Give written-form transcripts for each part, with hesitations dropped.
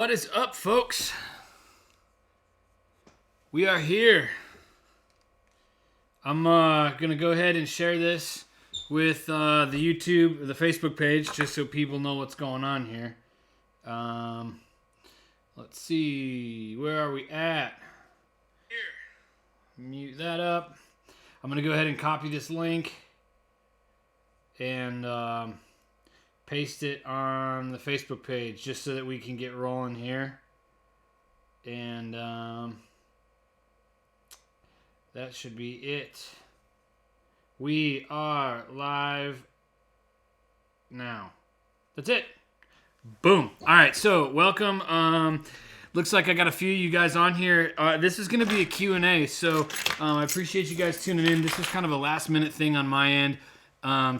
What is up, folks? We are here. I'm gonna go ahead and share this with the YouTube, the Facebook page, just so people know what's going on here. Let's see, where are we at? Here. Mute that up. I'm gonna go ahead and copy this link and paste it on the Facebook page just so that we can get rolling here. And that should be it. We are live now. That's it. Boom. All right, so welcome. Looks like I got a few of you guys on here. This is going to be a Q&A, so I appreciate you guys tuning in. This is kind of a last-minute thing on my end.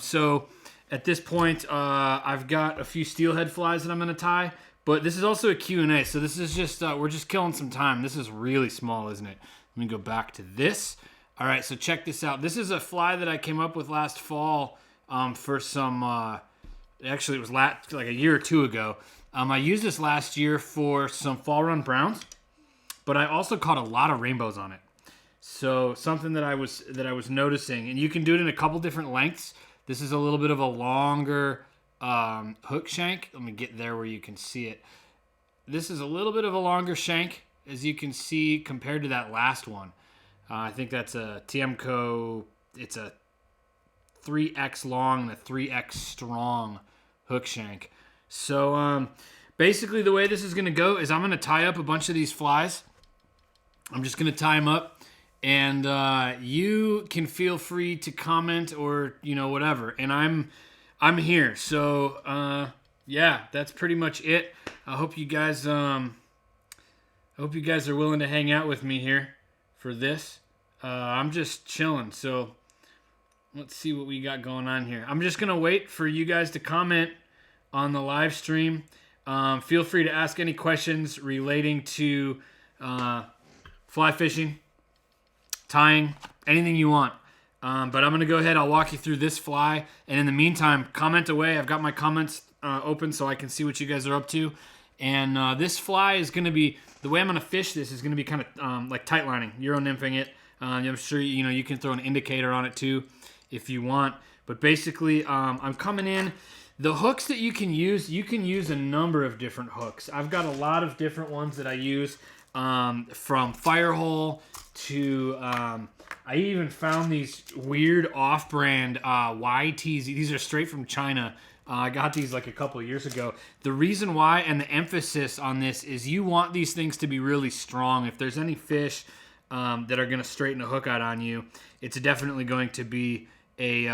So at this point, I've got a few steelhead flies that I'm going to tie, but this is also a Q&A, so this is just, we're just killing some time. This is really small, isn't it? Let me go back to this. All right, so check this out. This is a fly that I came up with last fall for some, actually it was like a year or two ago. I used this last year for some fall run browns, but I also caught a lot of rainbows on it. So something that I was noticing, and you can do it in a couple different lengths. This is a little bit of a longer hook shank. Let me get there where you can see it. This is a little bit of a longer shank, as you can see, compared to that last one. I think that's a Tiemco. It's a 3X long and a 3X strong hook shank. So basically the way this is going to go is I'm going to tie up a bunch of these flies. I'm just going to tie them up. And you can feel free to comment or, you know, whatever. And I'm here. So yeah, that's pretty much it. I hope you guys are willing to hang out with me here for this. I'm just chilling. So let's see what we got going on here. I'm just gonna wait for you guys to comment on the live stream. Feel free to ask any questions relating to fly fishing, tying, anything you want. But I'm going to go ahead. I'll walk you through this fly. And in the meantime, comment away. I've got my comments open so I can see what you guys are up to. And this fly is going to be, the way I'm going to fish this is going to be kind of like tightlining, Euro nymphing it. I'm sure you can throw an indicator on it too if you want. But basically, I'm coming in. The hooks that you can use a number of different hooks. I've got a lot of different ones that I use. From Firehole to I even found these weird off-brand YTs. These are straight from China. I got these like a couple of years ago. The reason why and the emphasis on this is you want these things to be really strong. If there's any fish that are going to straighten a hook out on you, it's definitely going to be a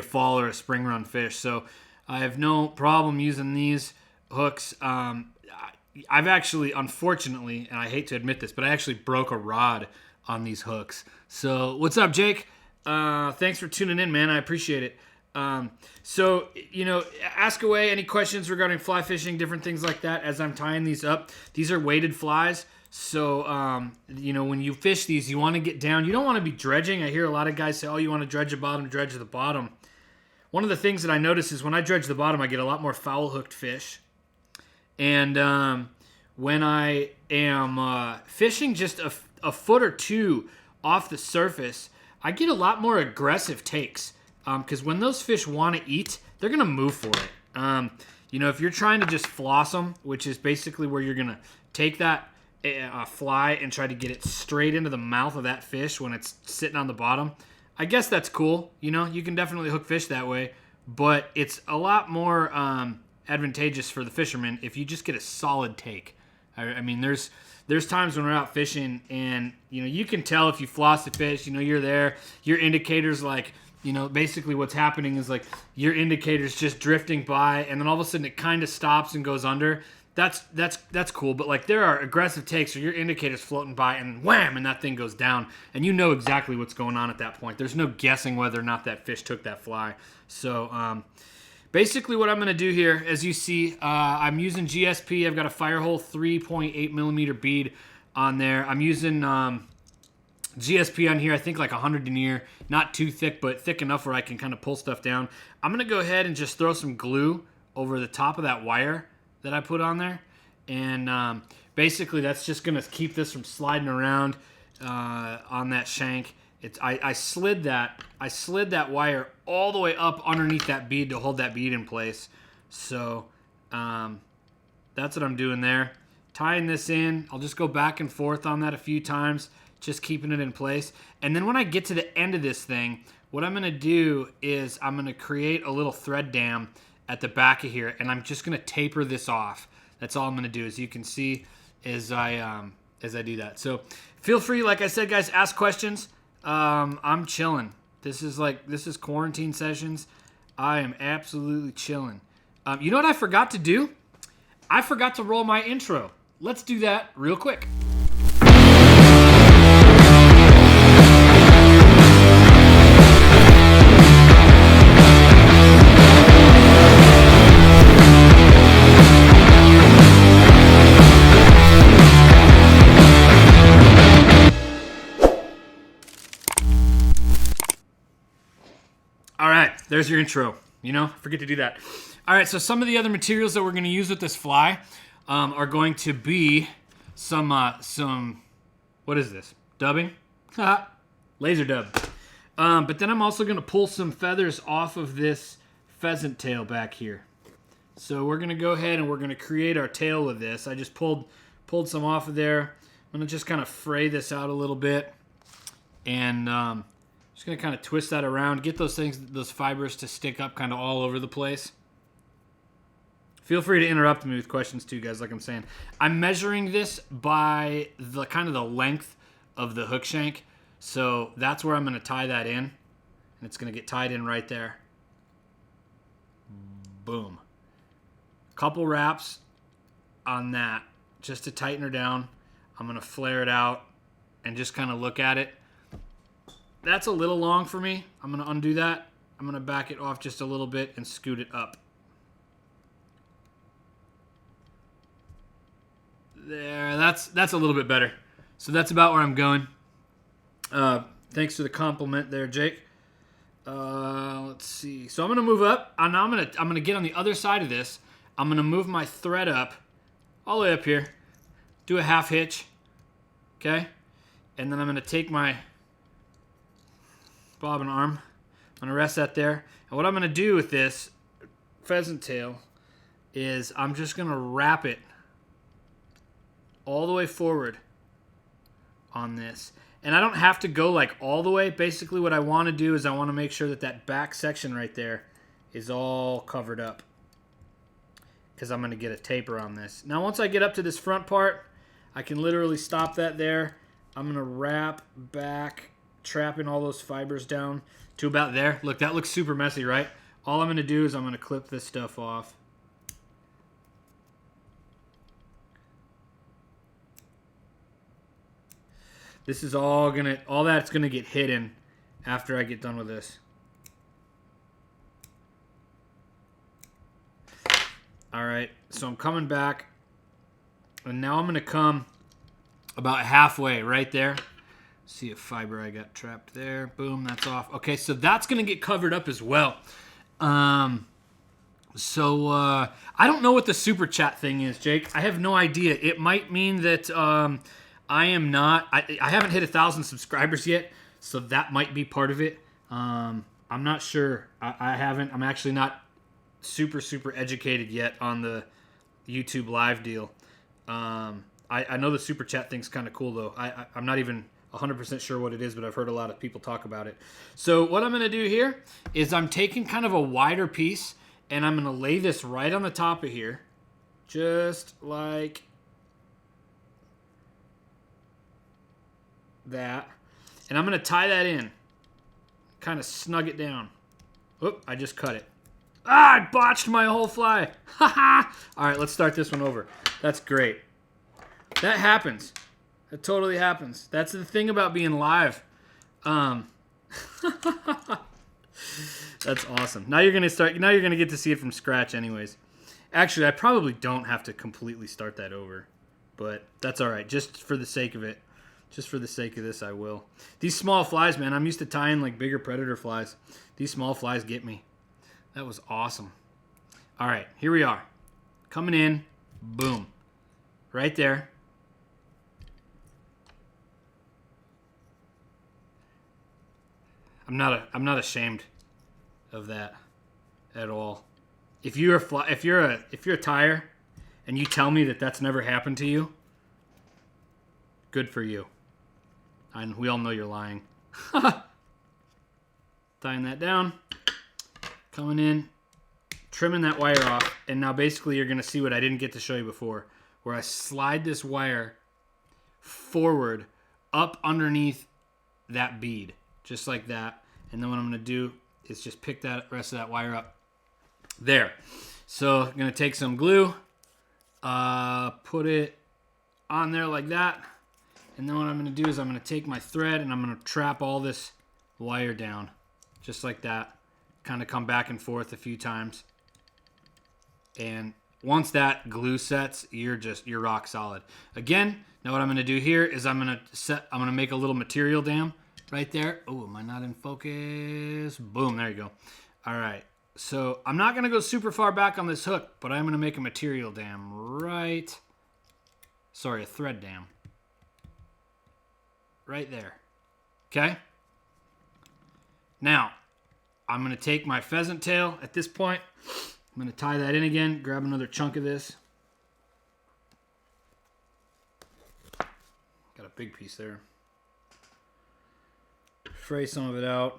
fall or a spring run fish. So I have no problem using these hooks. I've actually, unfortunately, and I hate to admit this, but I actually broke a rod on these hooks. So, what's up, Jake? Thanks for tuning in, man. I appreciate it. So, ask away any questions regarding fly fishing, different things like that as I'm tying these up. These are weighted flies. So, when you fish these, you want to get down. You don't want to be dredging. I hear a lot of guys say, oh, you want to dredge the bottom, dredge the bottom. One of the things that I notice is when I dredge the bottom, I get a lot more foul-hooked fish. And when I am fishing just a foot or two off the surface, I get a lot more aggressive takes. Because when those fish want to eat, they're going to move for it. If you're trying to just floss them, which is basically where you're going to take that fly and try to get it straight into the mouth of that fish when it's sitting on the bottom, I guess that's cool. You can definitely hook fish that way. But it's a lot more advantageous for the fisherman if you just get a solid take. I mean, there's times when we're out fishing and you can tell if you floss the fish. You're there, your indicator's like, basically what's happening is like your indicator's just drifting by, and then all of a sudden it kind of stops and goes under. That's cool, but like there are aggressive takes where your indicator's floating by and wham, and that thing goes down, and you know exactly what's going on at that point. There's no guessing whether or not that fish took that fly. So basically what I'm going to do here, as you see, I'm using GSP. I've got a Firehole 3.8 millimeter bead on there. I'm using GSP on here, I think like 100 denier, not too thick, but thick enough where I can kind of pull stuff down. I'm going to go ahead and just throw some glue over the top of that wire that I put on there. And basically that's just going to keep this from sliding around on that shank. I slid that wire all the way up underneath that bead to hold that bead in place. So that's what I'm doing there. Tying this in, I'll just go back and forth on that a few times, just keeping it in place. And then when I get to the end of this thing, what I'm going to do is I'm going to create a little thread dam at the back of here, and I'm just going to taper this off. That's all I'm going to do, as you can see as I do that. So feel free, like I said, guys, ask questions. I'm chilling. This is quarantine sessions. I am absolutely chilling. You know what I forgot to do? I forgot to roll my intro. Let's do that real quick. All right, there's your intro. You know, forget to do that. All right, so some of the other materials that we're going to use with this fly are going to be some what is this? Dubbing? Laser dub. But then I'm also going to pull some feathers off of this pheasant tail back here. So we're going to go ahead and we're going to create our tail with this. I just pulled some off of there. I'm going to just kind of fray this out a little bit. And just going to kind of twist that around, get those fibers to stick up kind of all over the place. Feel free to interrupt me with questions too, guys, like I'm saying. I'm measuring this by the kind of the length of the hook shank. So that's where I'm going to tie that in. And it's going to get tied in right there. Boom. Couple wraps on that just to tighten her down. I'm going to flare it out and just kind of look at it. That's a little long for me. I'm going to undo that. I'm going to back it off just a little bit and scoot it up. There, that's a little bit better. So that's about where I'm going. Thanks for the compliment there, Jake. Let's see. So I'm gonna move up. I'm gonna get on the other side of this. I'm gonna move my thread up, all the way up here. Do a half hitch, okay? And then I'm gonna take my bobbin arm. I'm gonna rest that there. And what I'm gonna do with this pheasant tail is I'm just gonna wrap it all the way forward on this. And I don't have to go like all the way. Basically what I want to do is I want to make sure that that back section right there is all covered up, because I'm going to get a taper on this. Now once I get up to this front part, I can literally stop that there. I'm going to wrap back, trapping all those fibers down to about there. Look, that looks super messy, right? All I'm going to do is I'm going to clip this stuff off. This is all that's gonna get hidden after I get done with this. All right, so I'm coming back, and now I'm gonna come about halfway right there. See a fiber I got trapped there. Boom, that's off. Okay, so that's gonna get covered up as well. I don't know what the super chat thing is, Jake. I have no idea. It might mean that I haven't hit 1,000 subscribers yet, so that might be part of it. I'm not sure. I'm actually not super educated yet on the YouTube live deal. I know the super chat thing's kind of cool though. I'm not even 100% sure what it is, but I've heard a lot of people talk about it. So what I'm going to do here is I'm taking kind of a wider piece, and I'm going to lay this right on the top of here, just like that, and I'm going to tie that in, kind of snug it down. Oop, I just cut it. I botched my whole fly. Haha. All right, let's start this one over. That's great. That happens. That totally happens. That's the thing about being live. That's awesome. Now you're going to get to see it from scratch anyways. Actually, I probably don't have to completely start that over, but that's all right. Just for the sake of it. Just for the sake of this, I will. These small flies, man, I'm used to tying like bigger predator flies. These small flies get me. That was awesome. All right, here we are. coming in, boom, right there. I'm not ashamed of that at all. If you're a tire and you tell me that that's never happened to you, good for you. And we all know you're lying. Tying that down, coming in, trimming that wire off, and now basically you're going to see what I didn't get to show you before, where I slide this wire forward up underneath that bead, just like that. And then what I'm going to do is just pick that rest of that wire up there. So I'm going to take some glue, put it on there like that, and then what I'm going to do is I'm going to take my thread and I'm going to trap all this wire down, just like that. Kind of come back and forth a few times. And once that glue sets, you're rock solid. Again, now what I'm going to do here is I'm going to make a little material dam right there. Oh, am I not in focus? Boom, there you go. All right. So I'm not going to go super far back on this hook, but I'm going to make a material dam a thread dam. Right there. Okay? Now, I'm going to take my pheasant tail at this point. I'm going to tie that in again, grab another chunk of this. Got a big piece there. Fray some of it out.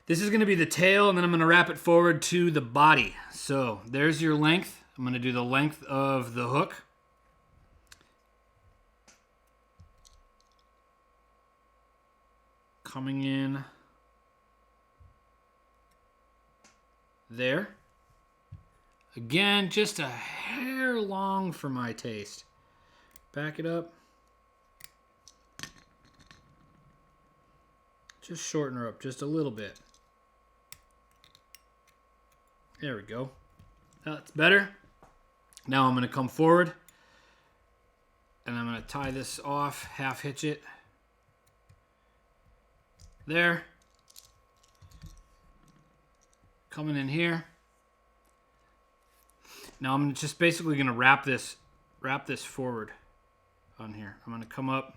This is going to be the tail, and then I'm going to wrap it forward to the body. So there's your length. I'm going to do the length of the hook. Coming in there. Again, just a hair long for my taste. Back it up. Just shorten her up just a little bit. There we go. That's better. Now I'm going to come forward and I'm going to tie this off, half hitch it. There. Coming in here. Now I'm just basically going to wrap this forward on here. I'm going to come up.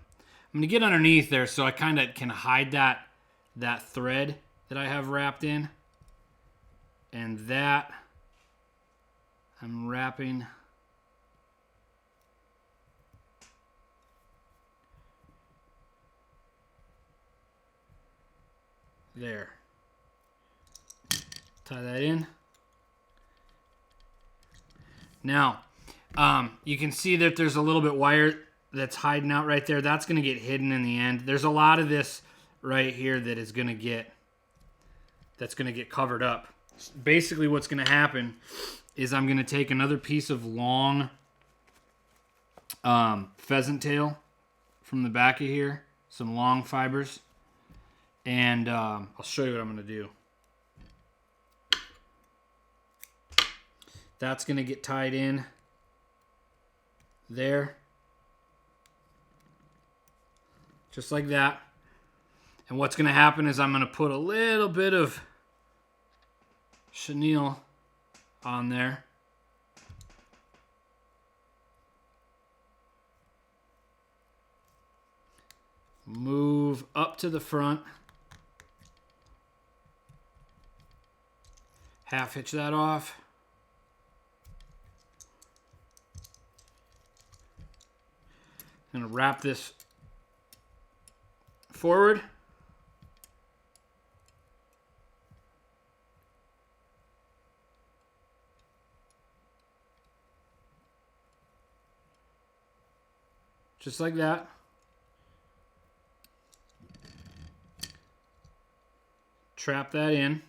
I'm going to get underneath there so I kind of can hide that thread that I have wrapped in. And that I'm wrapping there. Tie that in. Now, you can see that there's a little bit wire that's hiding out right there. That's going to get hidden in the end. There's a lot of this right here that is going to get covered up. Basically, what's going to happen is I'm going to take another piece of long pheasant tail from the back of here, some long fibers, and I'll show you what I'm going to do. That's going to get tied in there, just like that. And what's going to happen is I'm going to put a little bit of chenille on there. Move up to the front. Half hitch that off. I'm going to wrap this forward. Just like that. Trap that in.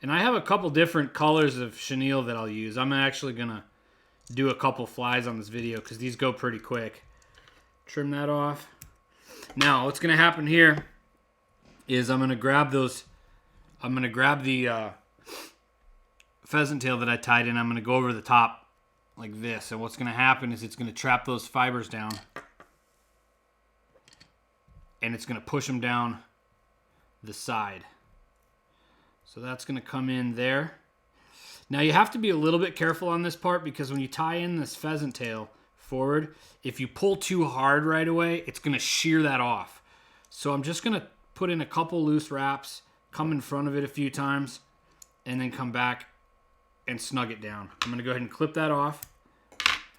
And I have a couple different colors of chenille that I'll use. I'm actually going to do a couple flies on this video because these go pretty quick. Trim that off. Now, what's going to happen here is I'm going to grab the pheasant tail that I tied in. I'm going to go over the top like this. And what's going to happen is it's going to trap those fibers down. And it's going to push them down the side. So that's going to come in there. Now you have to be a little bit careful on this part because when you tie in this pheasant tail forward, if you pull too hard right away, it's going to shear that off. So I'm just going to put in a couple loose wraps, come in front of it a few times, and then come back and snug it down. I'm going to go ahead and clip that off.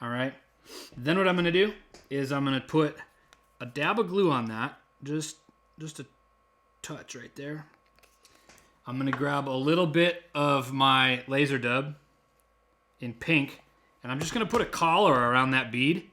All right. Then what I'm going to do is I'm going to put a dab of glue on that, just a touch right there. I'm going to grab a little bit of my laser dub in pink, and I'm just going to put a collar around that bead.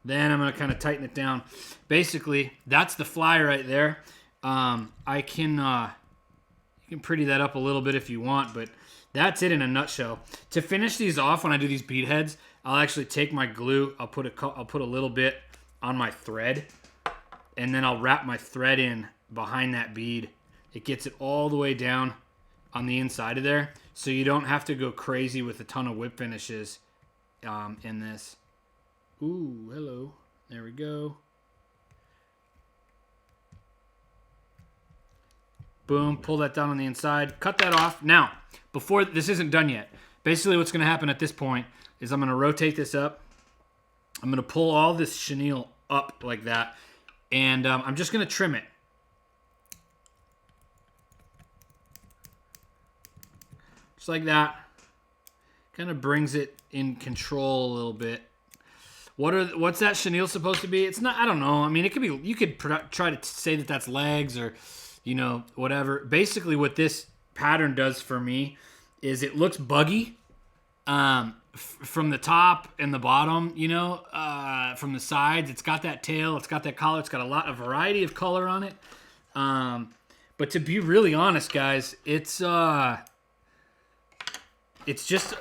Then I'm going to kind of tighten it down. Basically, that's the fly right there. You can pretty that up a little bit if you want, but that's it in a nutshell. To finish these off, when I do these bead heads, I'll actually take my glue. I'll put a little bit on my thread, and then I'll wrap my thread in behind that bead. It gets it all the way down on the inside of there, so you don't have to go crazy with a ton of whip finishes in this. Ooh, hello. There we go. Boom, pull that down on the inside. Cut that off. Now, before this isn't done yet, basically what's going to happen at this point is I'm going to rotate this up. I'm going to pull all this chenille up like that, and I'm just going to trim it. Just like that. Kind of brings it in control a little bit. What's that chenille supposed to be? It's not, I don't know. I mean, it could be, you could try to say that that's legs or, you know, whatever. Basically, what this pattern does for me is it looks buggy from the top and the bottom, you know, from the sides. It's got that tail. It's got that collar. It's got a variety of color on it. But to be really honest, guys, it's just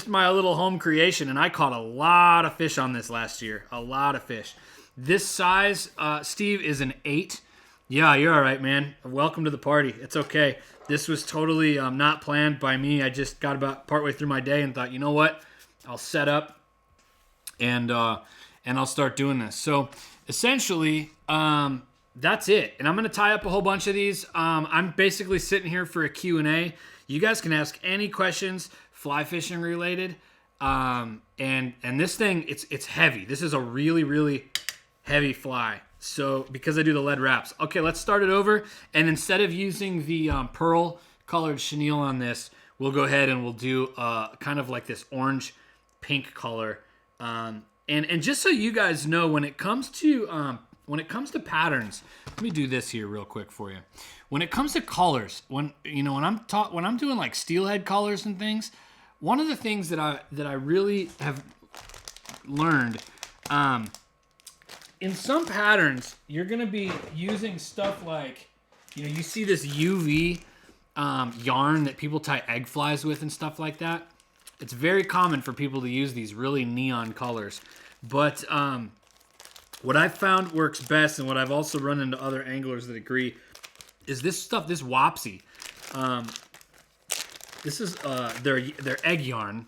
my little home creation, and I caught a lot of fish on this last year. A lot of fish. This size, Steve, is an 8. Yeah, you're all right, man. Welcome to the party. It's okay. This was totally not planned by me. I just got about partway through my day and thought, you know what? I'll set up and I'll start doing this. So essentially, that's it. And I'm going to tie up a whole bunch of these. I'm basically sitting here for a Q&A. You guys can ask any questions fly fishing related. And this thing, it's heavy. This is a really, really heavy fly. So because I do the lead wraps. Okay, let's start it over. And instead of using the pearl colored chenille on this, we'll go ahead and we'll do kind of like this orange pink color. And just so you guys know, when it comes to patterns, let me do this here real quick for you. When it comes to colors, when I'm doing like steelhead colors and things, one of the things that I really have learned, in some patterns, you're gonna be using stuff like, you see this UV yarn that people tie egg flies with and stuff like that. It's very common for people to use these really neon colors, but what I've found works best, and what I've also run into other anglers that agree, is this stuff, this Wapsi. This is their egg yarn,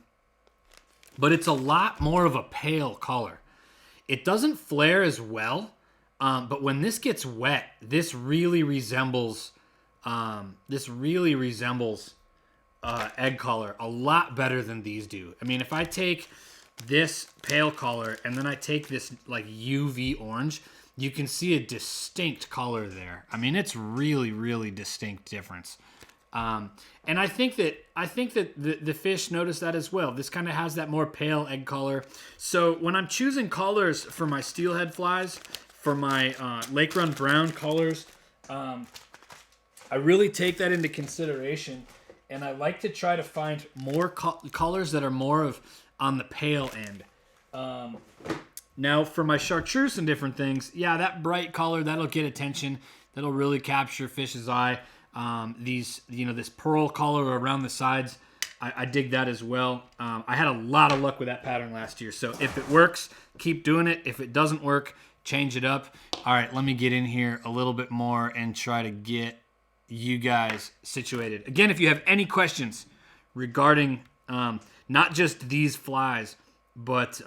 but it's a lot more of a pale color. It doesn't flare as well, but when this gets wet, this really resembles egg color a lot better than these do. I mean, if I take this pale color and then I take this like UV orange, you can see a distinct color there. I mean, it's really, really distinct difference. And I think that the fish notice that as well. This kind of has that more pale egg color. So when I'm choosing colors for my steelhead flies, for my Lake Run Brown colors, I really take that into consideration. And I like to try to find more colors that are more of on the pale end. Now for my chartreuse and different things, yeah, that bright color, that'll get attention. That'll really capture fish's eye. This pearl color around the sides, I dig that as well. I had a lot of luck with that pattern last year. So if it works, keep doing it. If it doesn't work, change it up. All right, let me get in here a little bit more and try to get you guys situated. Again, if you have any questions regarding not just these flies, but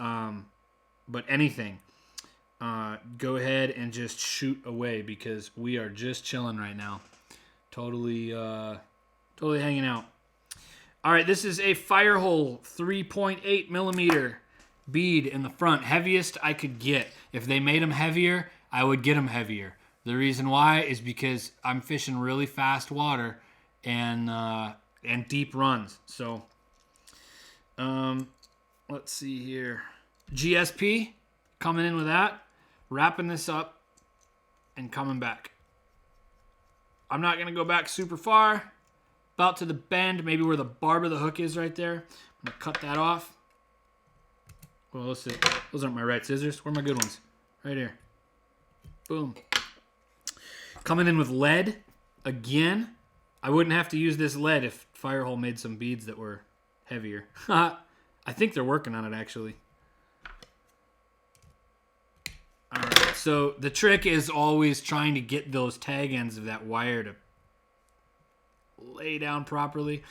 anything, go ahead and just shoot away, because we are just chilling right now. Totally hanging out. All right, this is a Firehole 3.8 millimeter bead in the front. Heaviest I could get. If they made them heavier, I would get them heavier. The reason why is because I'm fishing really fast water and deep runs. So, let's see here. GSP, coming in with that, wrapping this up, and coming back. I'm not going to go back super far. About to the bend, maybe where the barb of the hook is right there. I'm going to cut that off. Well, let's see. Those aren't my right scissors. Where are my good ones? Right here. Boom. Coming in with lead again. I wouldn't have to use this lead if Firehole made some beads that were heavier. I think they're working on it, actually. All right, so the trick is always trying to get those tag ends of that wire to lay down properly.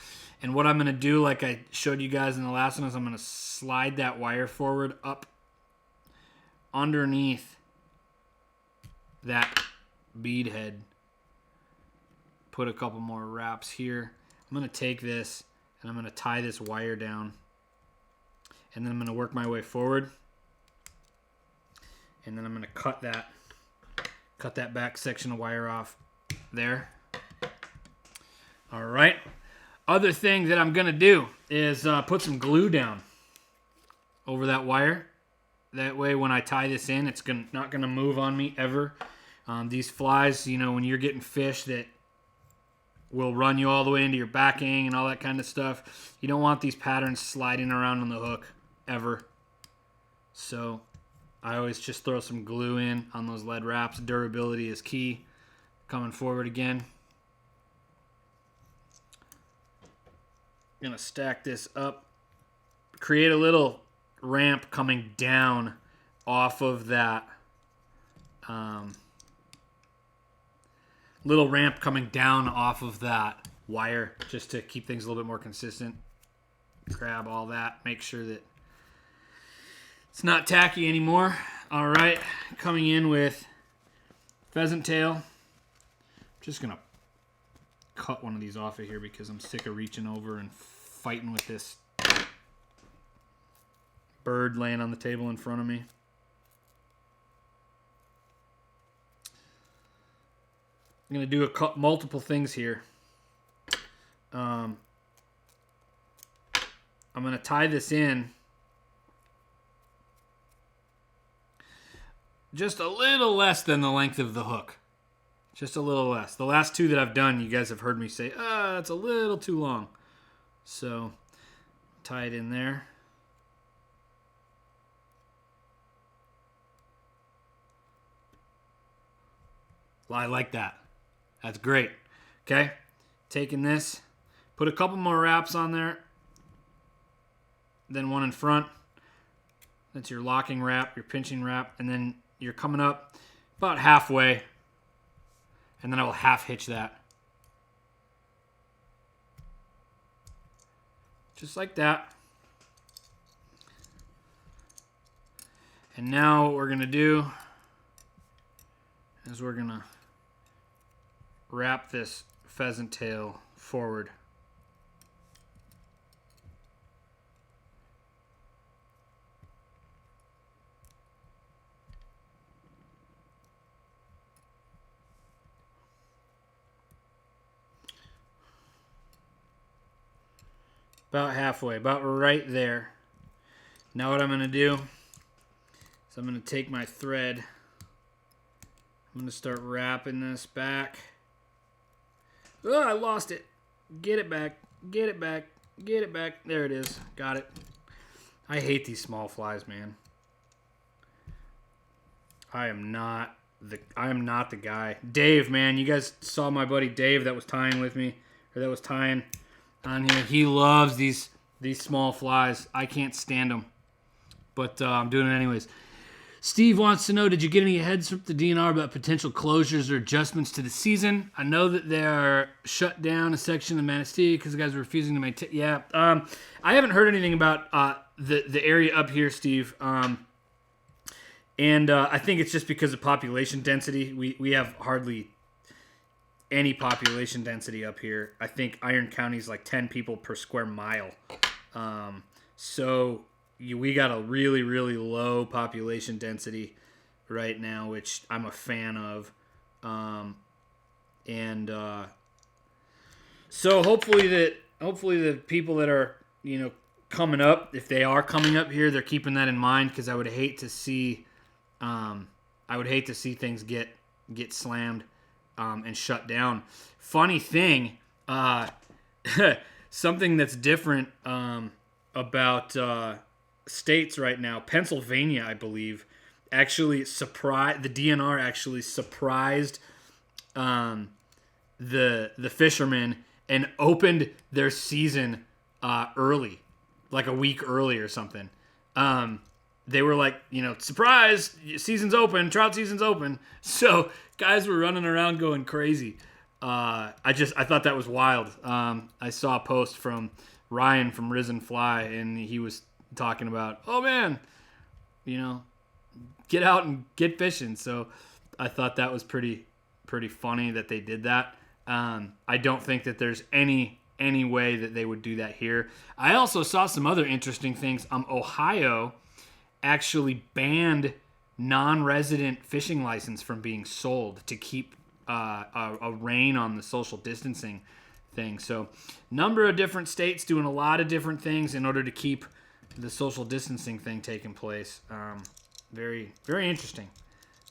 And what I'm going to do, like I showed you guys in the last one, is I'm going to slide that wire forward up underneath that bead head. Put a couple more wraps here. I'm going to take this and I'm going to tie this wire down. And then I'm going to work my way forward. And then I'm going to cut that back section of wire off there. All right. Other thing that I'm going to do is put some glue down over that wire. That way when I tie this in, it's not going to move on me ever. These flies, you know, when you're getting fish that will run you all the way into your backing and all that kind of stuff, you don't want these patterns sliding around on the hook ever. So I always just throw some glue in on those lead wraps. Durability is key. Coming forward again. Gonna stack this up. Create a little ramp coming down off of that. Little ramp coming down off of that wire, just to keep things a little bit more consistent. Grab all that. Make sure that it's not tacky anymore. All right, coming in with pheasant tail. Just gonna cut one of these off of here because I'm sick of reaching over and fighting with this bird laying on the table in front of me. I'm going to do multiple things here. I'm going to tie this in just a little less than the length of the hook. Just a little less. The last two that I've done, you guys have heard me say, it's a little too long. So, tie it in there. Well, I like that. That's great. Okay, taking this, put a couple more wraps on there, then one in front. That's your locking wrap, your pinching wrap, and then you're coming up about halfway, and then I will half hitch that. Just like that. And now what we're going to do is we're going to wrap this pheasant tail forward. About halfway, about right there. Now what I'm going to do is I'm going to take my thread. I'm going to start wrapping this back. Oh, I lost it. Get it back. Get it back. Get it back. There it is. Got it. I hate these small flies, man. I am not the guy. Dave, man, you guys saw my buddy Dave that was tying with me, or that was tying on here. He loves these small flies. I can't stand them, but I'm doing it anyways. Steve wants to know, did you get any heads from the DNR about potential closures or adjustments to the season? I know that they are shut down a section of Manistee because the guys are refusing to maintain. Yeah, I haven't heard anything about the area up here, Steve. And I think it's just because of population density. We have hardly any population density up here. I think Iron County is like 10 people per square mile. So we got a really, really low population density right now, which I'm a fan of. So hopefully the people that are, coming up, if they are coming up here, they're keeping that in mind, because I would hate to see things get slammed and shut down. Funny thing, something that's different about states right now. Pennsylvania, I believe, actually surprised the DNR. Actually surprised the fishermen and opened their season early, like a week early or something. They were like, surprise, season's open, trout season's open. So guys were running around going crazy. I thought that was wild. I saw a post from Ryan from Risen Fly, and he was talking about, oh man, get out and get fishing. So I thought that was pretty funny that they did that. I don't think that there's any way that they would do that here. I also saw some other interesting things. Ohio actually banned non-resident fishing license from being sold to keep a rein on the social distancing thing. So, number of different states doing a lot of different things in order to keep the social distancing thing taking place. Very, very interesting.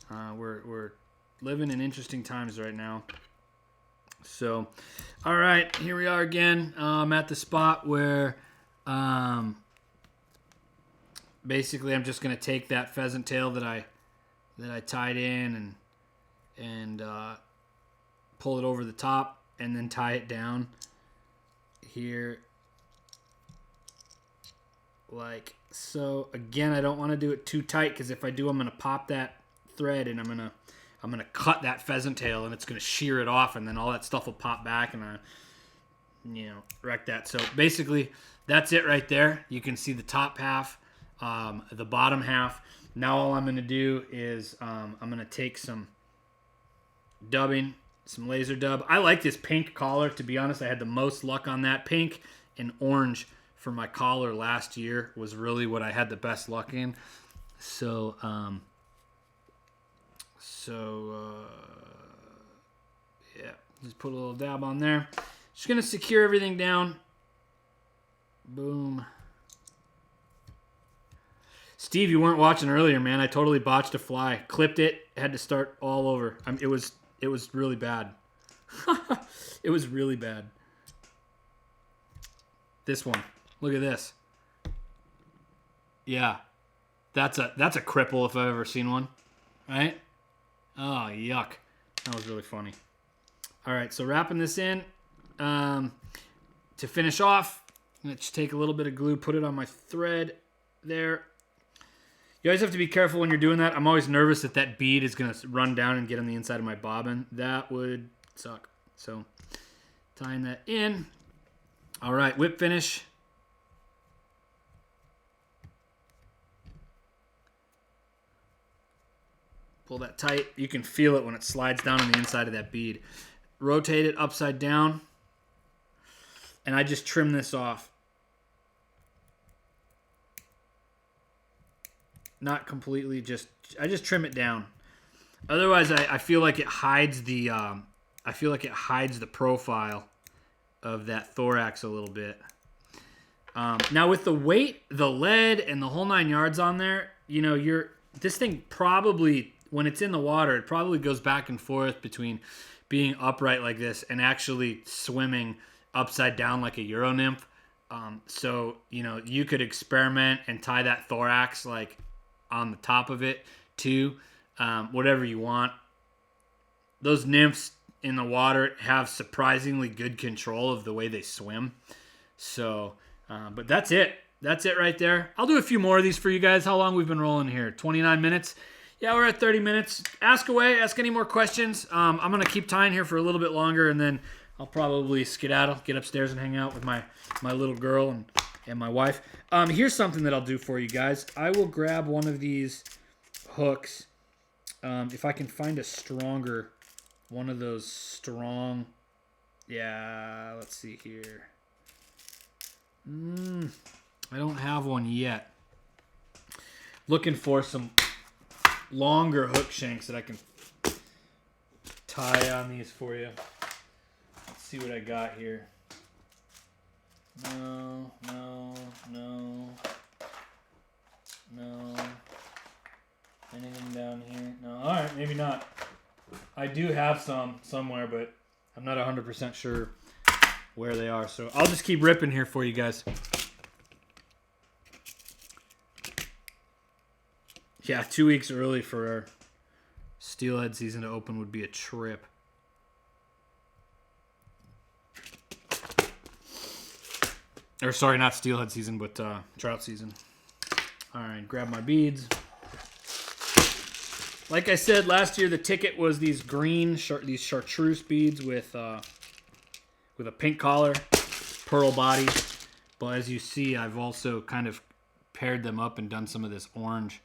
We're living in interesting times right now. So, all right, here we are again. I'm at the spot where basically I'm just going to take that pheasant tail that I tied in and pull it over the top and then tie it down here like so. Again, I don't want to do it too tight, because if I do, I'm going to pop that thread and I'm going to cut that pheasant tail, and it's going to shear it off, and then all that stuff will pop back and wreck that. So basically that's it right there. You can see the top half, the bottom half. Now all I'm going to do is I'm going to take some dubbing, some laser dub. I like this pink collar. To be honest, I had the most luck on that. Pink and orange for my collar last year was really what I had the best luck in. So, yeah, just put a little dab on there. Just going to secure everything down. Boom. Steve, you weren't watching earlier, man. I totally botched a fly. Clipped it. Had to start all over. It was really bad. It was really bad. This one. Look at this. Yeah. That's a cripple if I've ever seen one. Right? Oh, yuck. That was really funny. All right, so wrapping this in. To finish off, let's take a little bit of glue, put it on my thread there. You always have to be careful when you're doing that. I'm always nervous that bead is going to run down and get on the inside of my bobbin. That would suck. So, tying that in. All right, whip finish. Pull that tight. You can feel it when it slides down on the inside of that bead. Rotate it upside down. And I just trim this off. Not completely, I just trim it down. Otherwise, I feel like it hides the profile of that thorax a little bit. Now with the weight, the lead, and the whole 9 yards on there, this thing probably, when it's in the water, it probably goes back and forth between being upright like this and actually swimming upside down like a Euro nymph. So you could experiment and tie that thorax like on the top of it too, whatever you want. Those nymphs in the water have surprisingly good control of the way they swim. So, but that's it. that's it right there. I'll do a few more of these for you guys. How long we've been rolling here? 29 minutes. Yeah, we're at 30 minutes. Ask away. Ask any more questions. I'm going to keep tying here for a little bit longer, and then I'll probably skedaddle, get upstairs and hang out with my little girl and my wife. Here's something that I'll do for you guys. I will grab one of these hooks. If I can find a stronger, one of those strong, yeah, let's see here. I don't have one yet. Looking for some longer hook shanks that I can tie on these for you. Let's see what I got here. No. Anything down here? No. All right, maybe not. I do have some somewhere, but I'm not 100% sure where they are. So I'll just keep ripping here for you guys. Yeah, 2 weeks early for our steelhead season to open would be a trip. Or sorry, not steelhead season, but trout season. All right, grab my beads. Like I said, last year the ticket was these green, these chartreuse beads with a pink collar, pearl body. But as you see, I've also kind of paired them up and done some of this orange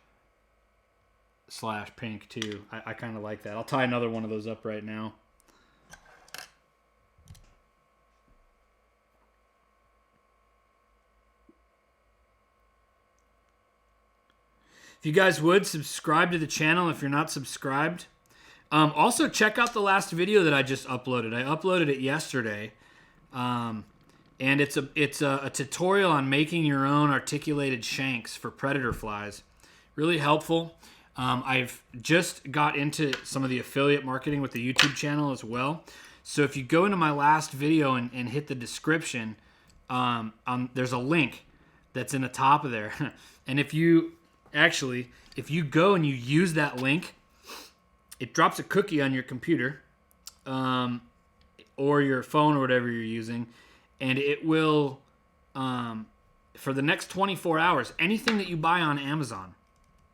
/ pink too. I kind of like that. I'll tie another one of those up right now. If you guys would, subscribe to the channel if you're not subscribed. Also, check out the last video that I just uploaded. I uploaded it yesterday. And it's a tutorial on making your own articulated shanks for predator flies. Really helpful. I've just got into some of the affiliate marketing with the YouTube channel as well. So if you go into my last video and hit the description, there's a link that's in the top of there. And if you go and you use that link, it drops a cookie on your computer or your phone or whatever you're using, and it will, for the next 24 hours, anything that you buy on Amazon,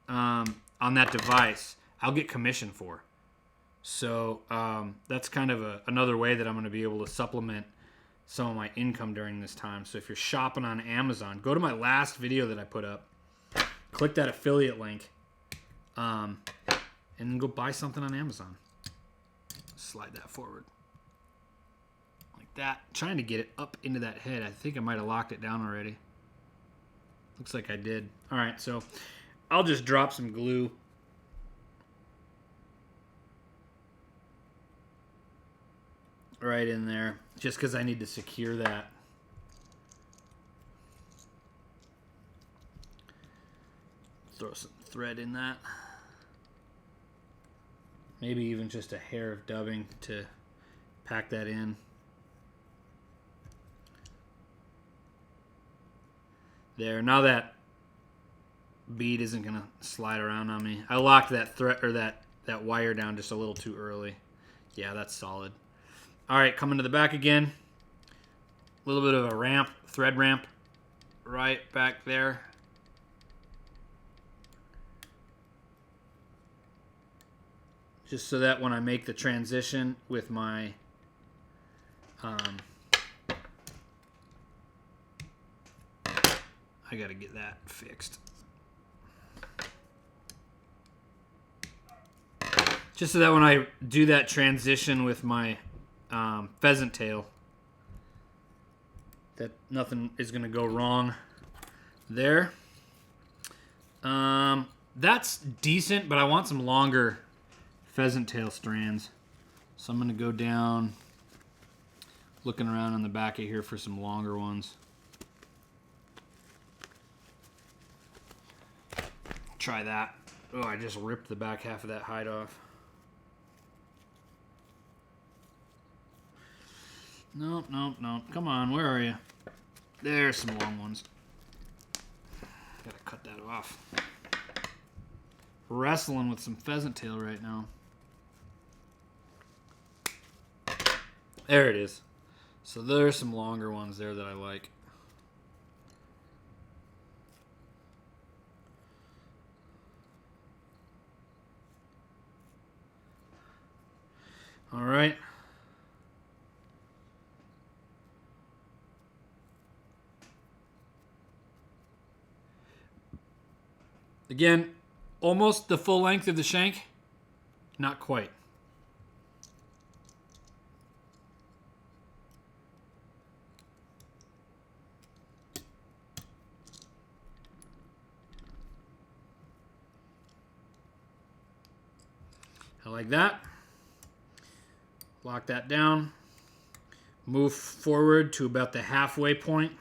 on that device, I'll get commission for. So that's kind of another way that I'm going to be able to supplement some of my income during this time. So if you're shopping on Amazon, go to my last video that I put up, click that affiliate link, and then go buy something on Amazon. Slide that forward. Like that. Trying to get it up into that head. I think I might have locked it down already. Looks like I did. All right, so I'll just drop some glue. Right in there, just because I need to secure that. Throw some thread in that. Maybe even just a hair of dubbing to pack that in. There, now that bead isn't gonna slide around on me. I locked that thread or that wire down just a little too early. Yeah, that's solid. All right, coming to the back again. A little bit of a ramp, thread ramp, right back there. Just so that when I make the transition with my I gotta get that fixed. Just so that when I do that transition with my pheasant tail, that nothing is gonna go wrong there. That's decent, but I want some longer pheasant tail strands. So I'm gonna go down, looking around on the back of here for some longer ones. Try that. Oh, I just ripped the back half of that hide off. Nope. Come on, where are you? There's some long ones. Gotta cut that off. Wrestling with some pheasant tail right now. There it is. So there's some longer ones there that I like. All right. Again, almost the full length of the shank. Not quite. I like that. Lock that down. Move forward to about the halfway point.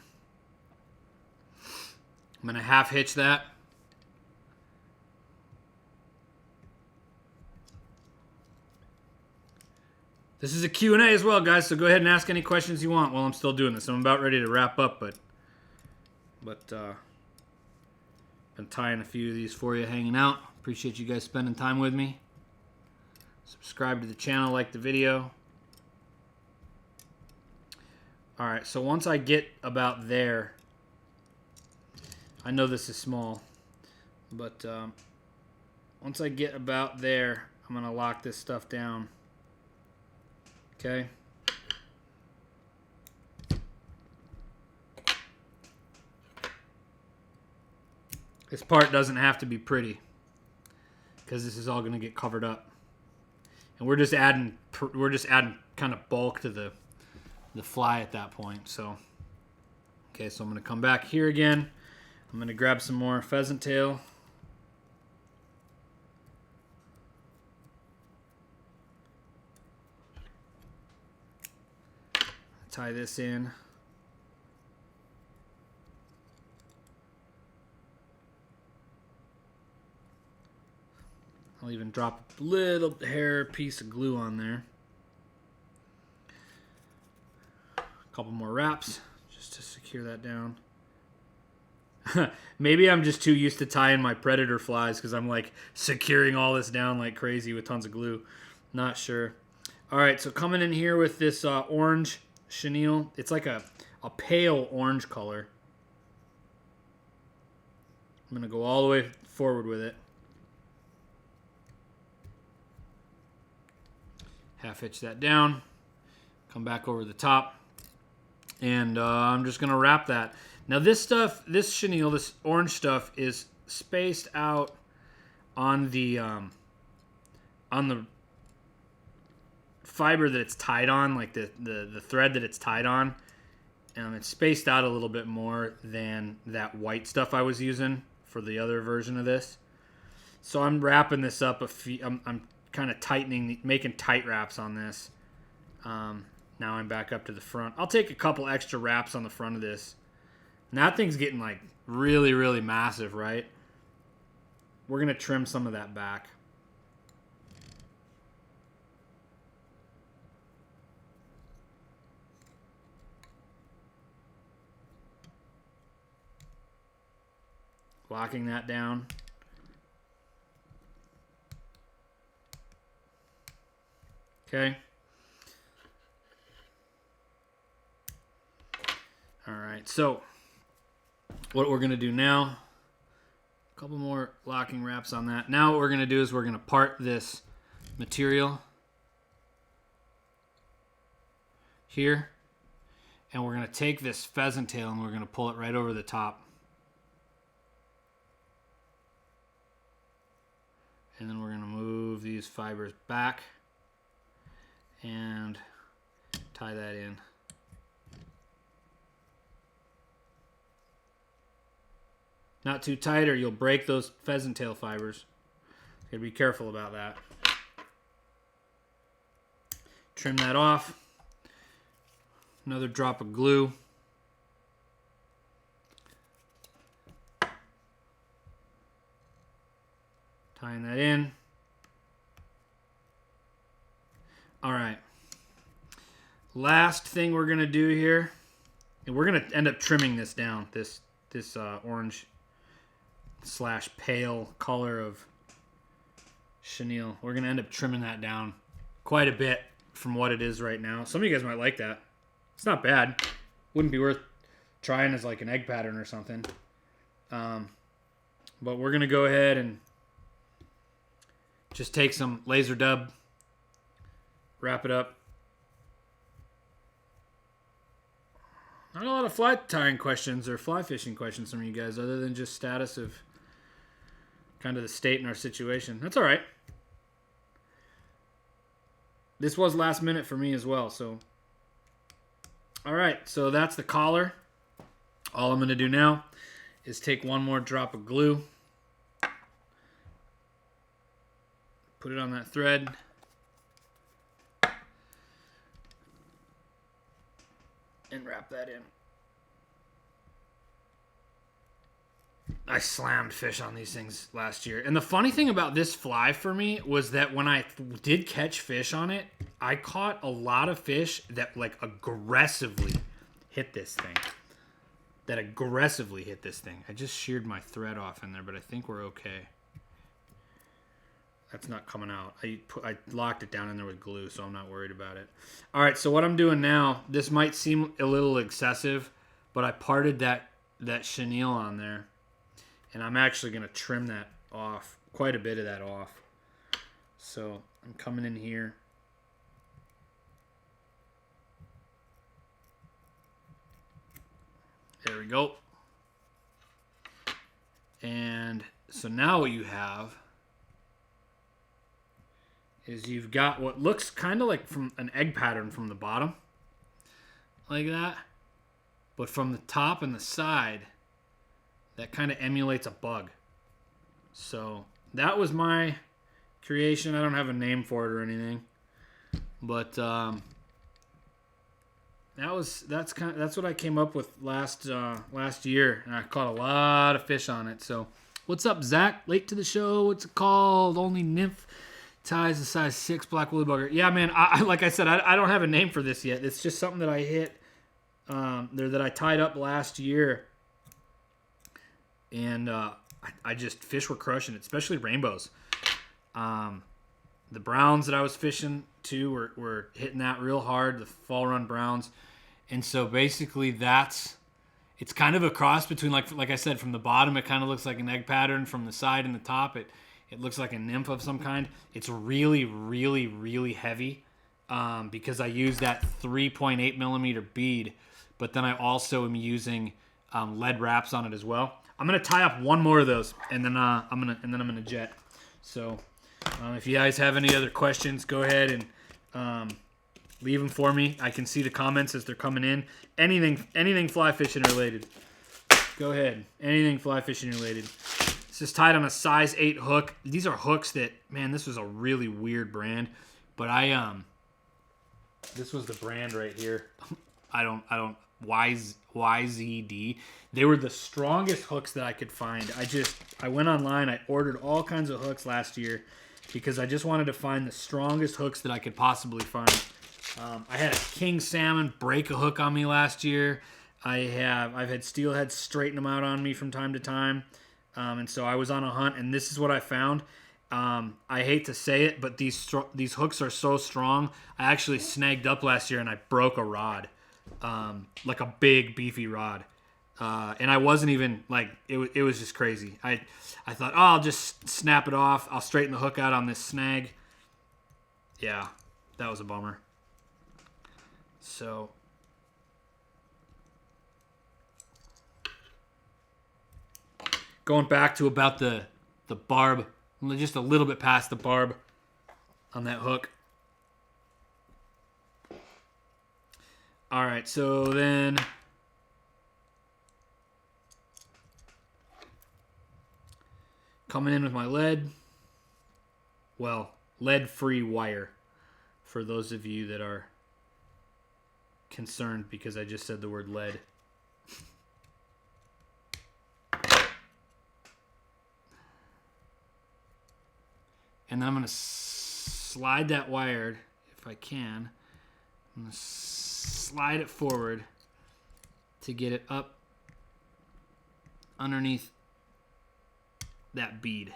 I'm going to half hitch that. This is a Q&A as well, guys, so go ahead and ask any questions you want while I'm still doing this. I'm about ready to wrap up, but been tying a few of these for you, hanging out. Appreciate you guys spending time with me. Subscribe to the channel, like the video. All right, so once I get about there, I know this is small, but once I get about there, I'm going to lock this stuff down. Okay. This part doesn't have to be pretty because this is all going to get covered up. And we're just adding kind of bulk to the fly at that point. So, okay, so I'm going to come back here again. I'm going to grab some more pheasant tail. Tie this in. I'll even drop a little hair piece of glue on there. A couple more wraps just to secure that down. Maybe I'm just too used to tying my predator flies because I'm like securing all this down like crazy with tons of glue. Not sure. All right, so coming in here with this orange chenille. It's like a pale orange color. I'm going to go all the way forward with it. Half hitch that down. Come back over the top. And I'm just going to wrap that. Now this stuff, this chenille, this orange stuff is spaced out on the fiber that it's tied on, like the thread that it's tied on. It's spaced out a little bit more than that white stuff I was using for the other version of this. So I'm wrapping this up I'm kind of tightening, making tight wraps on this. Now I'm back up to the front. I'll take a couple extra wraps on the front of this. And that thing's getting like really, really massive, right? We're going to trim some of that back. Locking that down. Okay. All right, so what we're going to do now, a couple more locking wraps on that. Now what we're going to do is we're going to part this material here, and we're going to take this pheasant tail and we're going to pull it right over the top. And then we're going to move these fibers back and tie that in. Not too tight or you'll break those pheasant tail fibers. You gotta be careful about that. Trim that off. Another drop of glue. Tying that in. All right. Last thing we're going to do here, and we're going to end up trimming this down, this orange / pale color of chenille. We're going to end up trimming that down quite a bit from what it is right now. Some of you guys might like that. It's not bad. Wouldn't be worth trying as like an egg pattern or something. But we're going to go ahead and just take some laser dub wrap it up. Not a lot of fly tying questions or fly fishing questions from you guys, other than just status of kind of the state in our situation. That's all right. This was last minute for me as well, so. All right, so that's the collar. All I'm going to do now is take one more drop of glue, put it on that thread, and wrap that in. I slammed fish on these things last year. And the funny thing about this fly for me was that when I did catch fish on it, I caught a lot of fish that like aggressively hit this thing. I just sheared my thread off in there, but I think we're okay. That's not coming out. I locked it down in there with glue, so I'm not worried about it. All right, so what I'm doing now, this might seem a little excessive, but I parted that chenille on there, and I'm actually going to trim that off, quite a bit of that off. So I'm coming in here. There we go. And so now what you have is you've got what looks kind of like from an egg pattern from the bottom, like that, but from the top and the side, that kind of emulates a bug. So that was my creation. I don't have a name for it or anything, but that's what I came up with last year, and I caught a lot of fish on it. So what's up, Zach? Late to the show. What's it called? Only nymph ties a size 6 black woolly bugger. Yeah, man. I like I said, I don't have a name for this yet. It's just something that I hit that I tied up last year, and I just fish were crushing it, especially rainbows. The browns that I was fishing too were hitting that real hard. The fall run browns, and so basically it's kind of a cross between like I said, from the bottom it kind of looks like an egg pattern, from the side and the top it looks like a nymph of some kind. It's really, really, really heavy because I use that 3.8 millimeter bead, but then I also am using lead wraps on it as well. I'm gonna tie up one more of those, and then I'm gonna jet. So if you guys have any other questions, go ahead and leave them for me. I can see the comments as they're coming in. Anything fly fishing related, go ahead. Anything fly fishing related. This is tied on a size 8 hook. These are hooks that, man, this was a really weird brand, but this was the brand right here. YZD. They were the strongest hooks that I could find. I went online. I ordered all kinds of hooks last year because I just wanted to find the strongest hooks that I could possibly find. I had a king salmon break a hook on me last year. I've had steelheads straighten them out on me from time to time. And so I was on a hunt, and this is what I found. I hate to say it, but these hooks are so strong. I actually snagged up last year, and I broke a rod, like a big, beefy rod. And I wasn't even, like, it was just crazy. I thought, oh, I'll just snap it off. I'll straighten the hook out on this snag. Yeah, that was a bummer. So going back to about the barb, just a little bit past the barb on that hook. All right, so then coming in with my lead. Well, lead-free wire for those of you that are concerned because I just said the word lead. And then I'm going to slide that wire, if I can. I'm going to slide it forward to get it up underneath that bead.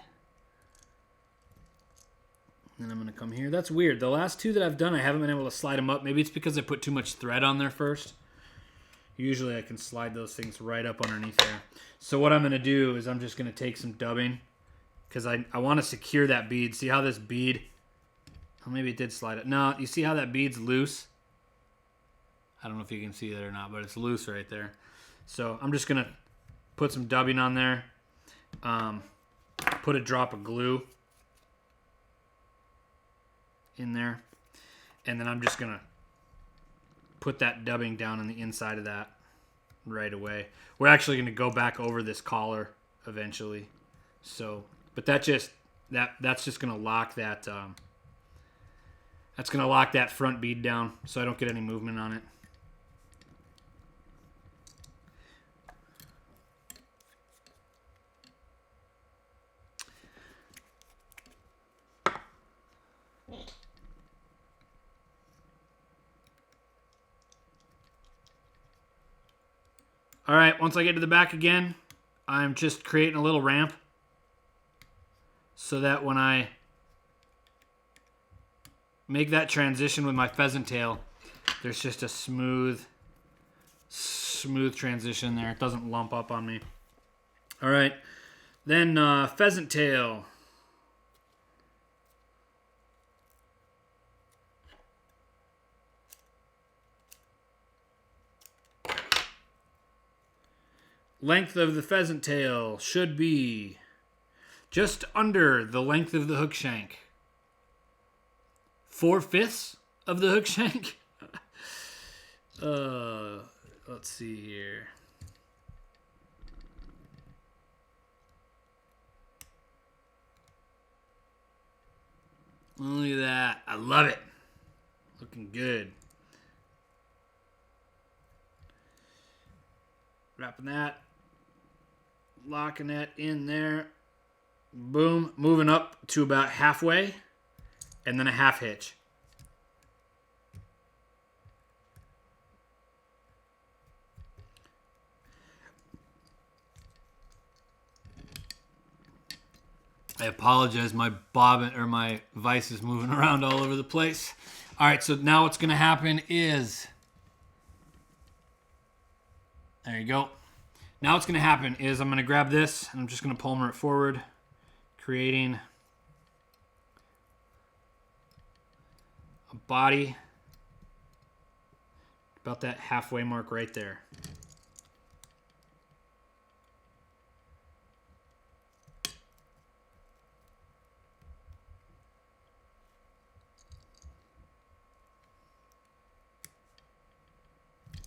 And then I'm going to come here. That's weird. The last two that I've done, I haven't been able to slide them up. Maybe it's because I put too much thread on there first. Usually I can slide those things right up underneath there. So what I'm going to do is I'm just going to take some dubbing, because I want to secure that bead. See how this bead, Oh, maybe it did slide it. No, you see how that bead's loose? I don't know if you can see that or not, but it's loose right there. So I'm just going to put some dubbing on there. Put a drop of glue in there. And then I'm just going to put that dubbing down on the inside of that right away. We're actually going to go back over this collar eventually. So, but that's just going to lock that that's going to lock that front bead down so I don't get any movement on it. All right, once I get to the back again, I'm just creating a little ramp so that when I make that transition with my pheasant tail, there's just a smooth transition there. It doesn't lump up on me. All right, then pheasant tail. Length of the pheasant tail should be just under the length of the hook shank. 4/5 of the hook shank? Let's see here. Look at that. I love it. Looking good. Wrapping that. Locking that in there. Boom. Moving up to about halfway. And then a half hitch. I apologize. My bobbin or my vise is moving around all over the place. All right. So now what's going to happen is... There you go. Now what's going to happen is I'm going to grab this and I'm just going to palmer it forward, creating a body about that halfway mark right there.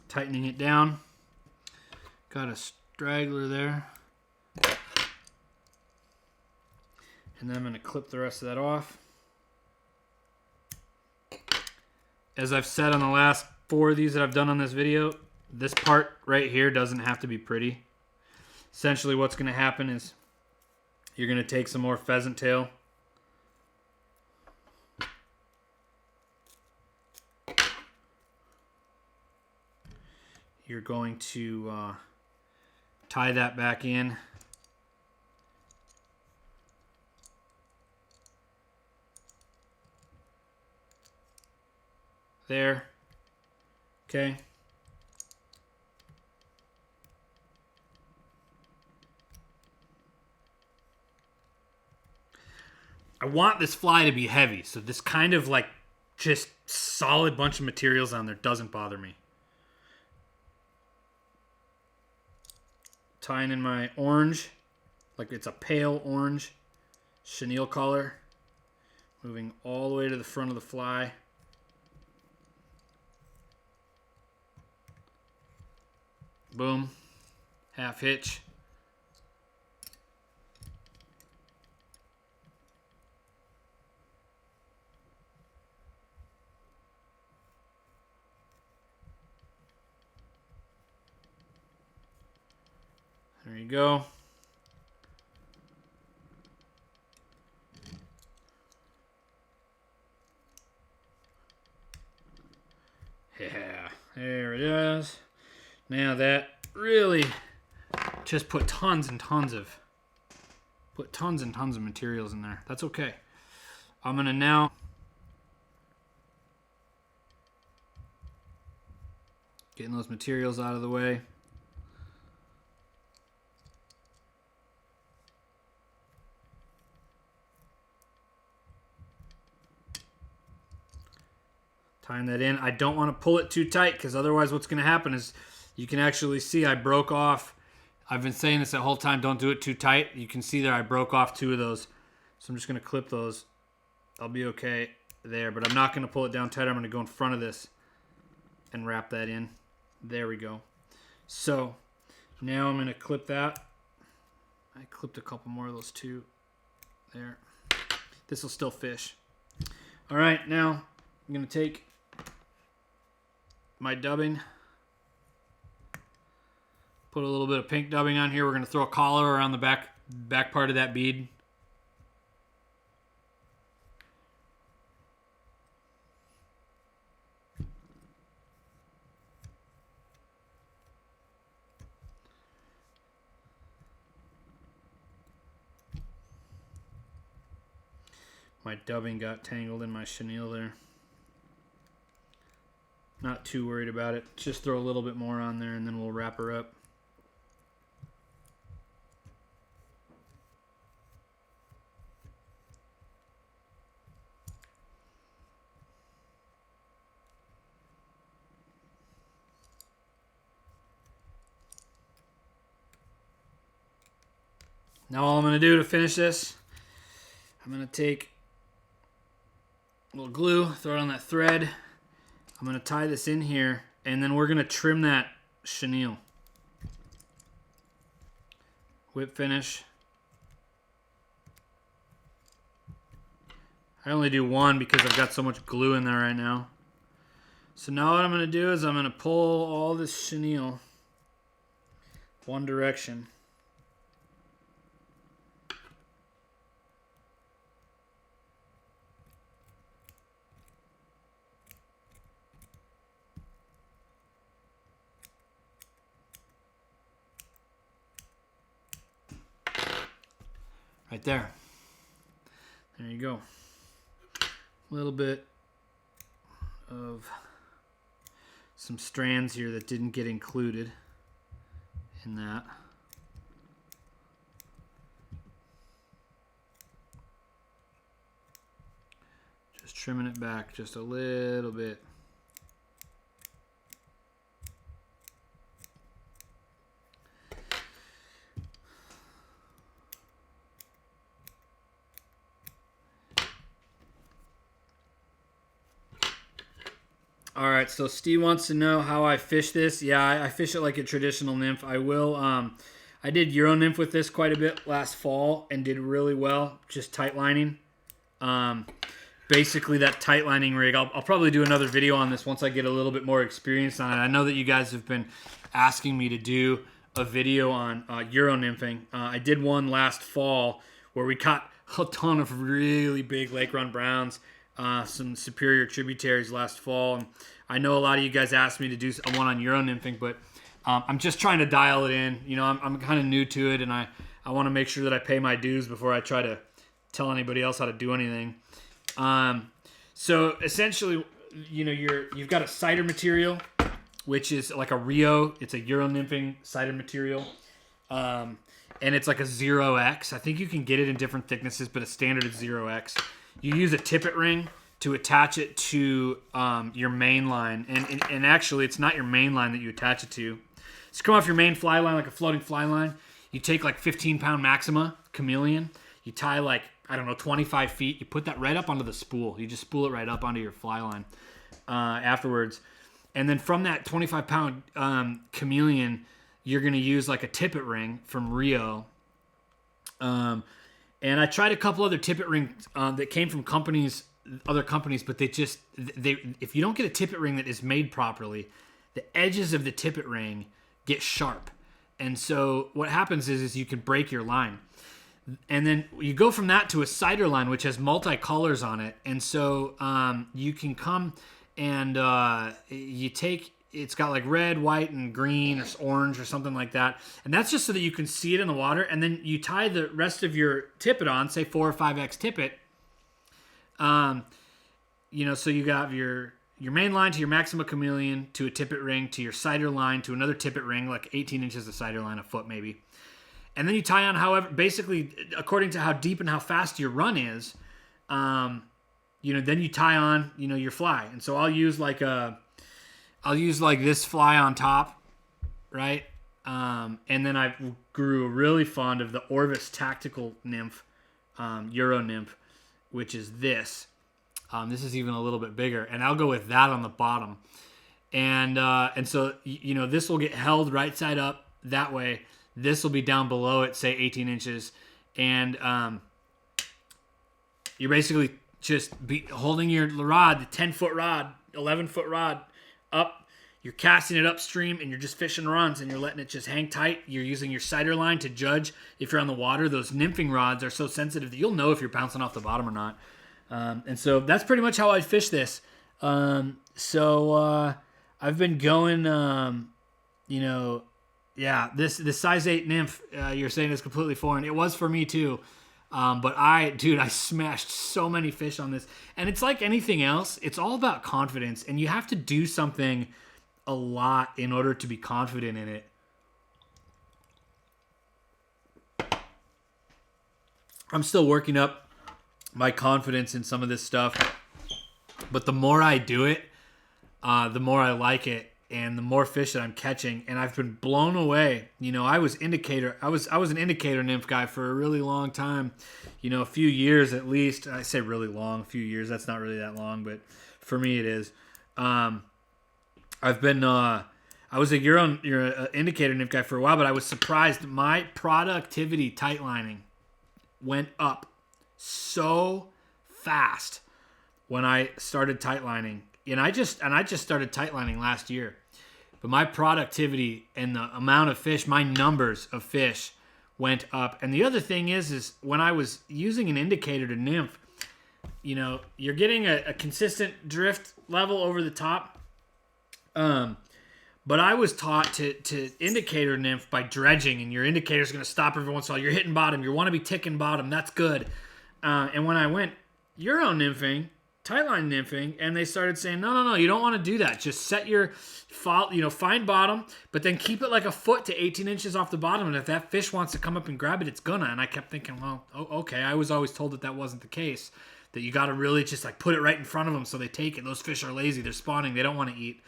Tightening it down. Got a straggler there. And then I'm going to clip the rest of that off. As I've said on the last 4 of these that I've done on this video, this part right here doesn't have to be pretty. Essentially what's going to happen is you're going to take some more pheasant tail. You're going to tie that back in. There. Okay. I want this fly to be heavy, so this kind of like just solid bunch of materials on there doesn't bother me. Tying in my orange, like it's a pale orange chenille color. Moving all the way to the front of the fly. Boom. Half hitch. There you go. Yeah, there it is. Now that really just put tons and tons of materials in there. That's okay. I'm gonna now getting those materials out of the way. Tying that in. I don't want to pull it too tight because otherwise what's going to happen is you can actually see I broke off. I've been saying this the whole time, don't do it too tight. You can see there I broke off 2 of those. So I'm just going to clip those. I'll be okay there, but I'm not going to pull it down tighter. I'm going to go in front of this and wrap that in. There we go. So now I'm going to clip that. I clipped a couple more of those too. There. This will still fish. All right, now I'm going to take my dubbing. Put a little bit of pink dubbing on here. We're going to throw a collar around the back part of that bead. My dubbing got tangled in my chenille there. Not too worried about it. Just throw a little bit more on there and then we'll wrap her up. Now all I'm going to do to finish this, I'm going to take a little glue, throw it on that thread. I'm going to tie this in here, and then we're going to trim that chenille. Whip finish. I only do one because I've got so much glue in there right now. So now what I'm going to do is I'm going to pull all this chenille one direction. Right there. There you go. A little bit of some strands here that didn't get included in that. Just trimming it back just a little bit. All right, so Steve wants to know how I fish this. Yeah, I fish it like a traditional nymph. I will. I did Euro nymph with this quite a bit last fall and did really well, just tightlining. Basically, that tightlining rig. I'll probably do another video on this once I get a little bit more experience on it. I know that you guys have been asking me to do a video on Euro nymphing. I did one last fall where we caught a ton of really big lake run browns. Some superior tributaries last fall. And I know a lot of you guys asked me to do one on Euro nymphing, but I'm just trying to dial it in. You know, I'm kind of new to it, and I want to make sure that I pay my dues before I try to tell anybody else how to do anything. So essentially, you know, you've got a cider material, which is like a Rio. It's a Euro nymphing cider material. And it's like a 0x. I think you can get it in different thicknesses, but a standard is 0x. You use a tippet ring to attach it to your main line. And actually, it's not your main line that you attach it to. It's come off your main fly line, like a floating fly line. You take like 15-pound Maxima Chameleon. You tie like, I don't know, 25 feet. You put that right up onto the spool. You just spool it right up onto your fly line afterwards. And then from that 25-pound Chameleon, you're going to use like a tippet ring from Rio. And I tried a couple other tippet rings that came from other companies, but if you don't get a tippet ring that is made properly, the edges of the tippet ring get sharp. And so what happens is you can break your line. And then you go from that to a cider line, which has multi-colors on it. And so you can come and it's got like red, white, and green or orange or something like that. And that's just so that you can see it in the water. And then you tie the rest of your tippet on, say 4 or 5X tippet. You know, so you got your main line to your Maxima Chameleon, to a tippet ring, to your cider line, to another tippet ring, like 18 inches of cider line, a foot maybe. And then you tie on, however, basically according to how deep and how fast your run is, then you tie on, your fly. And so I'll use like this fly on top, right? And then I grew really fond of the Orvis Tactical Nymph, Euro Nymph, which is this. This is even a little bit bigger, and I'll go with that on the bottom. And so, this will get held right side up that way. This will be down below it, say 18 inches. And you're basically just holding your rod, the 10-foot rod, 11-foot rod up. You're casting it upstream, and you're just fishing runs, and you're letting it just hang tight. You're using your sighter line to judge if you're on the water. Those nymphing rods are so sensitive that you'll know if you're bouncing off the bottom or not. And so that's pretty much how I fish this. I've been going, this size 8 nymph, you're saying is completely foreign. It was for me too. But I smashed so many fish on this. And it's like anything else. It's all about confidence. And you have to do something a lot in order to be confident in it. I'm still working up my confidence in some of this stuff. But the more I do it, the more I like it, and the more fish that I'm catching, and I've been blown away. I was an indicator nymph guy for a really long time, a few years at least. I say really long, a few years. That's not really that long, but for me it is. I've been, I was a indicator nymph guy for a while, but I was surprised. My productivity tightlining went up so fast when I started tightlining. And I just started tightlining last year. But my productivity and the amount of fish, my numbers of fish went up. And the other thing is when I was using an indicator to nymph, you're getting a consistent drift level over the top. But I was taught to indicator nymph by dredging, and your indicator's going to stop every once in a while. You're hitting bottom. You want to be ticking bottom. That's good. And when I went Euro nymphing, tightline nymphing, and they started saying, no, you don't want to do that. Just set your, find bottom, but then keep it like a foot to 18 inches off the bottom. And if that fish wants to come up and grab it, it's gonna. And I kept thinking, well, okay. I was always told that wasn't the case. That you got to really just like put it right in front of them so they take it. Those fish are lazy. They're spawning. They don't want to eat.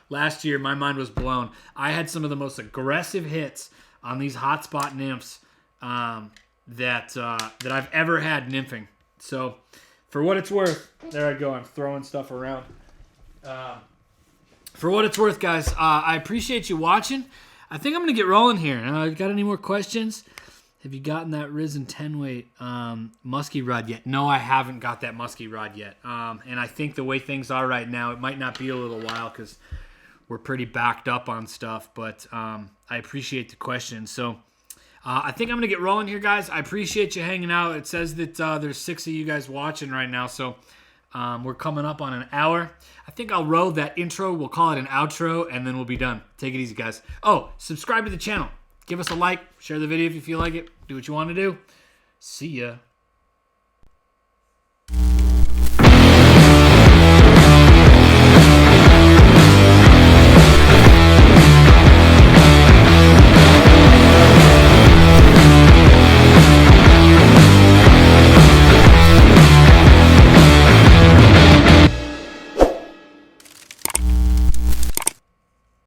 Last year, my mind was blown. I had some of the most aggressive hits on these hotspot nymphs that I've ever had nymphing. So, for what it's worth, there I go. I'm throwing stuff around. For what it's worth, guys, I appreciate you watching. I think I'm going to get rolling here. Got any more questions? Have you gotten that Risen 10 weight musky rod yet? No, I haven't got that musky rod yet. And I think the way things are right now, it might not be a little while because we're pretty backed up on stuff. But I appreciate the question. So I think I'm going to get rolling here, guys. I appreciate you hanging out. It says that there's 6 of you guys watching right now. So we're coming up on an hour. I think I'll roll that intro. We'll call it an outro, and then we'll be done. Take it easy, guys. Oh, subscribe to the channel. Give us a like. Share the video if you feel like it. Do what you want to do. See ya.